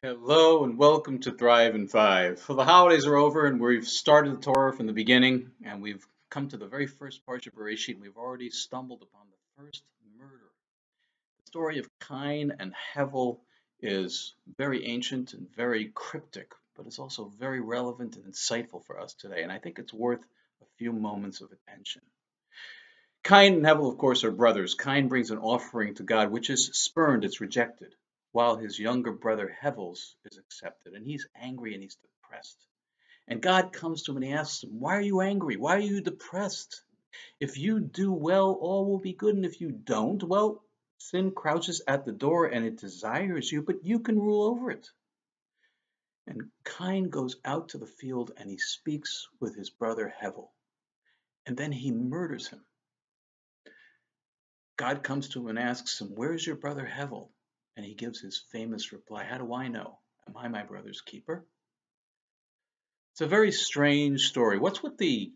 Hello and welcome to Thrive in Five. So the holidays are over and we've started the Torah from the beginning and we've come to the very first Parsha Bereshit and we've already stumbled upon the first murder. The story of Cain and Hevel is very ancient and very cryptic, but it's also very relevant and insightful for us today, and I think it's worth a few moments of attention. Cain and Hevel, of course, are brothers. Cain brings an offering to God which is spurned, it's rejected, while his younger brother Hevel's is accepted. And he's angry and he's depressed. And God comes to him and he asks him, why are you angry? Why are you depressed? If you do well, all will be good. And if you don't, well, sin crouches at the door and it desires you, but you can rule over it. And Cain goes out to the field and he speaks with his brother Hevel. And then he murders him. God comes to him and asks him, where's your brother Hevel? And he gives his famous reply, how do I know? Am I my brother's keeper? It's a very strange story. What's with the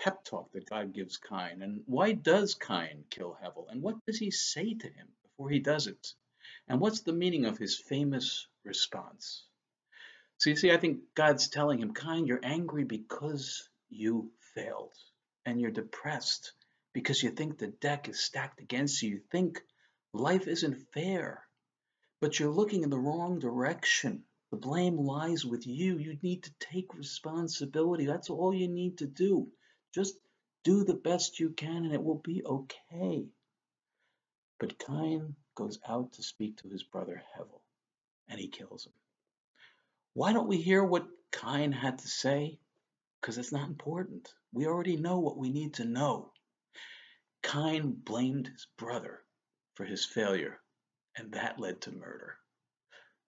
pep talk that God gives Cain? And why does Cain kill Hevel? And what does he say to him before he does it? And what's the meaning of his famous response? So you see, I think God's telling him, Cain, you're angry because you failed. And you're depressed because you think the deck is stacked against you. You think life isn't fair. But you're looking in the wrong direction. The blame lies with you. You need to take responsibility. That's all you need to do. Just do the best you can and it will be okay. But Cain goes out to speak to his brother Hevel and he kills him. Why don't we hear what Cain had to say? Because it's not important. We already know what we need to know. Cain blamed his brother for his failure, and that led to murder.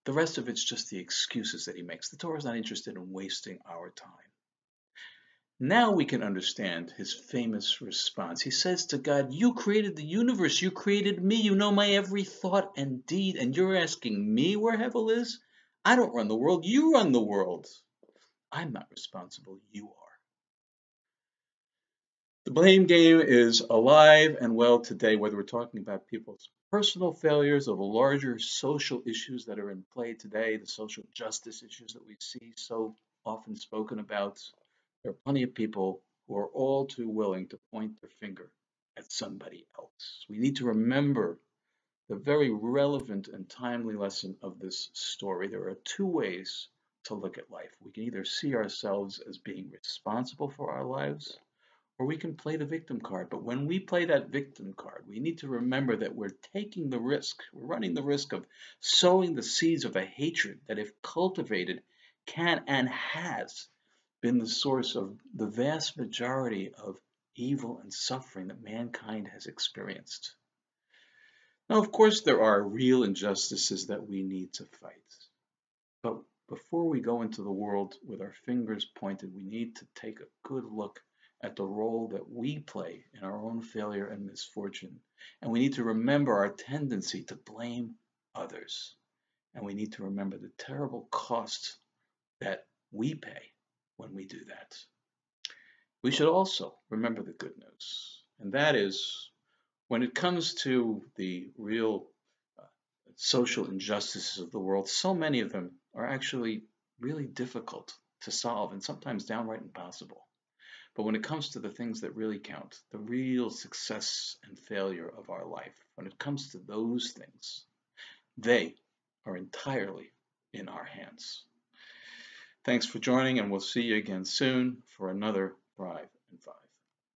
The rest of it's just the excuses that he makes. The Torah is not interested in wasting our time. Now we can understand his famous response. He says to God, you created the universe, you created me, you know my every thought and deed, and you're asking me where Hevel is? I don't run the world, you run the world. I'm not responsible, you are. The blame game is alive and well today, whether we're talking about people's personal failures or the larger social issues that are in play today, the social justice issues that we see so often spoken about. There are plenty of people who are all too willing to point their finger at somebody else. We need to remember the very relevant and timely lesson of this story. There are two ways to look at life. We can either see ourselves as being responsible for our lives, or we can play the victim card. But when we play that victim card, we need to remember that we're taking the risk, we're running the risk of sowing the seeds of a hatred that, if cultivated, can and has been the source of the vast majority of evil and suffering that mankind has experienced. Now, of course, there are real injustices that we need to fight. But before we go into the world with our fingers pointed, we need to take a good look at the role that we play in our own failure and misfortune. And we need to remember our tendency to blame others. And we need to remember the terrible cost that we pay when we do that. We should also remember the good news. And that is, when it comes to the real social injustices of the world, so many of them are actually really difficult to solve and sometimes downright impossible. But when it comes to the things that really count, the real success and failure of our life, when it comes to those things, they are entirely in our hands. Thanks for joining, and we'll see you again soon for another Thrive